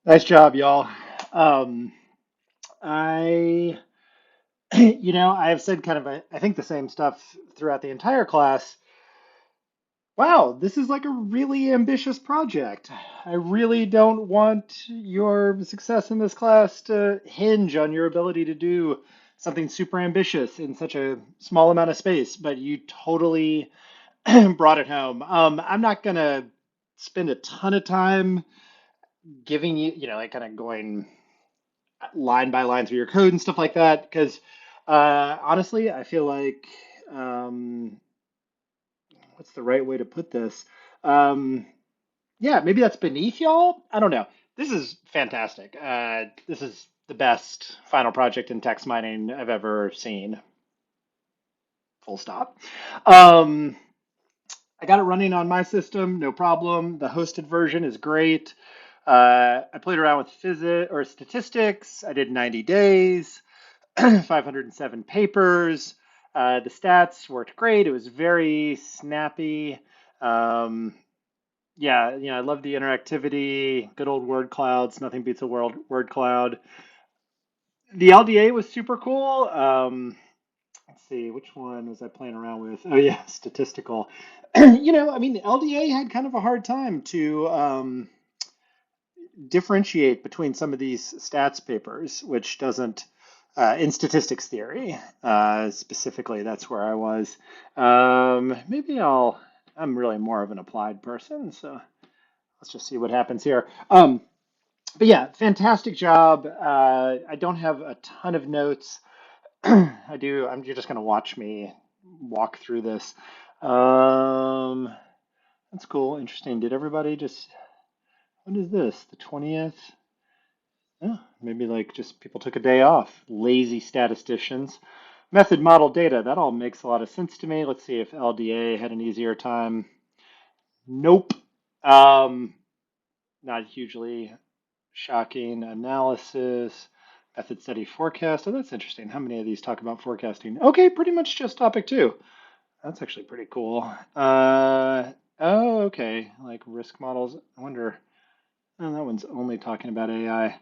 Nice job, y'all. Um, I, I have said kind of, I think the same stuff throughout the entire class. Wow, this is like a really ambitious project. I really don't want your success in this class to hinge on your ability to do something super ambitious in such a small amount of space, but you totally brought it home. I'm not gonna spend a ton of time giving you, like kind of going line by line through your code and stuff like that. Because honestly, I feel like um, what's the right way to put this? Um, yeah, maybe that's beneath y'all. I don't know. This is fantastic. This is the best final project in text mining I've ever seen. Full stop. Um, I got it running on my system, no problem. The hosted version is great. I played around with physics or statistics. I did 90 days. 507 papers. The stats worked great. It was very snappy. Um, yeah, I love the interactivity. Good old word clouds. Nothing beats a word cloud. The LDA was super cool. Let's see, which one was I playing around with? Oh yeah, statistical. I mean, the LDA had kind of a hard time to differentiate between some of these stats papers, which doesn't, in statistics theory specifically, that's where I was. Maybe I'm really more of an applied person, so let's just see what happens here. But yeah, fantastic job. I don't have a ton of notes. I do. You're just going to watch me walk through this. Um, that's cool. Interesting. Did everybody just, what is this? The 20th? Yeah, maybe like just people took a day off. Lazy statisticians. Method model data. That all makes a lot of sense to me. Let's see if LDA had an easier time. Nope. Um, Not hugely shocking. Analysis. Method study forecast. Oh, that's interesting. How many of these talk about forecasting? Okay, pretty much just topic two. That's actually pretty cool. Oh, okay. Like risk models. I wonder. Oh, that one's only talking about AI.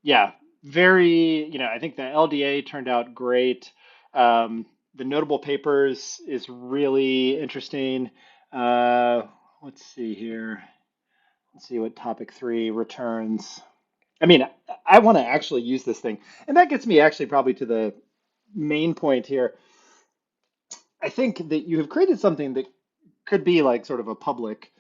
Yeah, very, I think the LDA turned out great. The notable papers is really interesting. Uh, let's see here. Let's see what topic three returns. I mean, I want to actually use this thing. And that gets me actually probably to the main point here. I think that you have created something that could be like sort of a public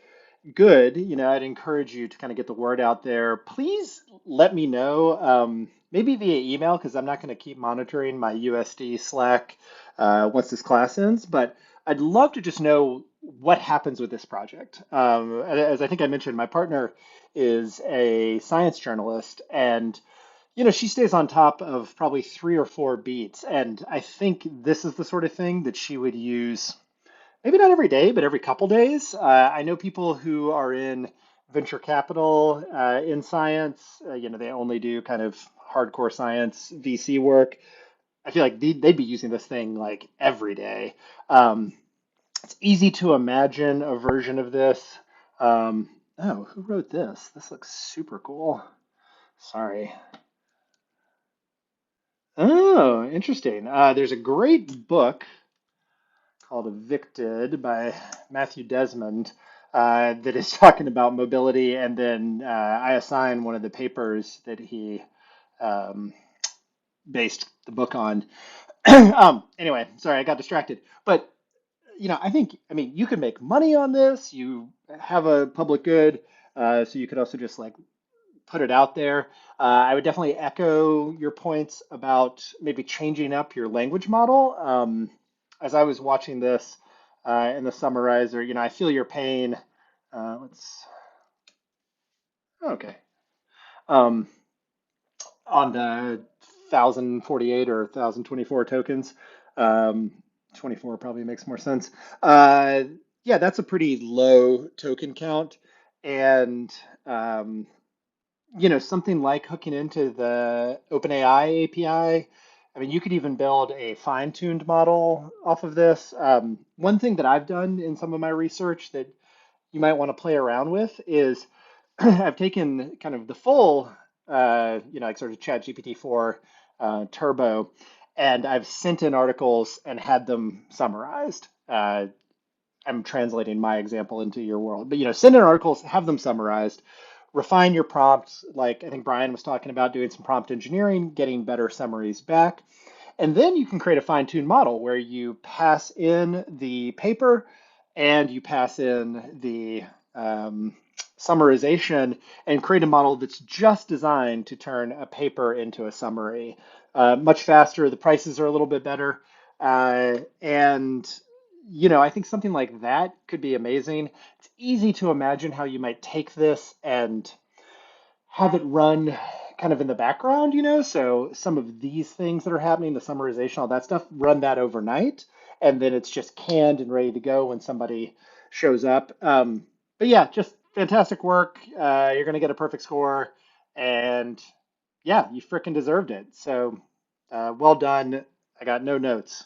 good. I'd encourage you to kind of get the word out there. Please let me know, maybe via email, because I'm not going to keep monitoring my USD Slack once this class ends. But I'd love to just know what happens with this project. As I think I mentioned, my partner is a science journalist, and she stays on top of probably three or four beats. And I think this is the sort of thing that she would use maybe not every day, but every couple days. I know people who are in venture capital in science. They only do kind of hardcore science VC work. I feel like they'd be using this thing like every day. Um, it's easy to imagine a version of this. Oh, who wrote this? This looks super cool. Sorry. Oh, interesting. There's a great book called Evicted by Matthew Desmond that is talking about mobility. And then I assign one of the papers that he um, based the book on. Anyway, sorry, I got distracted. But, I mean, you can make money on this. You have a public good. So you could also just like put it out there. I would definitely echo your points about maybe changing up your language model. As I was watching this in the summarizer, I feel your pain. Let's okay. Um, on the 1048 or 1024 tokens, um, 24 probably makes more sense. Yeah, that's a pretty low token count, and um, something like hooking into the OpenAI API. I mean, you could even build a fine-tuned model off of this. One thing that I've done in some of my research that you might want to play around with is I've taken kind of the full, like sort of ChatGPT 4 Turbo, and I've sent in articles and had them summarized. I'm translating my example into your world, but send in articles, have them summarized, refine your prompts. Like I think Brian was talking about doing some prompt engineering, getting better summaries back. And then you can create a fine-tuned model where you pass in the paper and you pass in the um, summarization and create a model that's just designed to turn a paper into a summary. Much faster, the prices are a little bit better. And I think something like that could be amazing. It's easy to imagine how you might take this and have it run kind of in the background, so some of these things that are happening, the summarization, all that stuff, run that overnight, and then it's just canned and ready to go when somebody shows up. But yeah, just fantastic work. You're going to get a perfect score, and yeah, you freaking deserved it. So well done. I got no notes.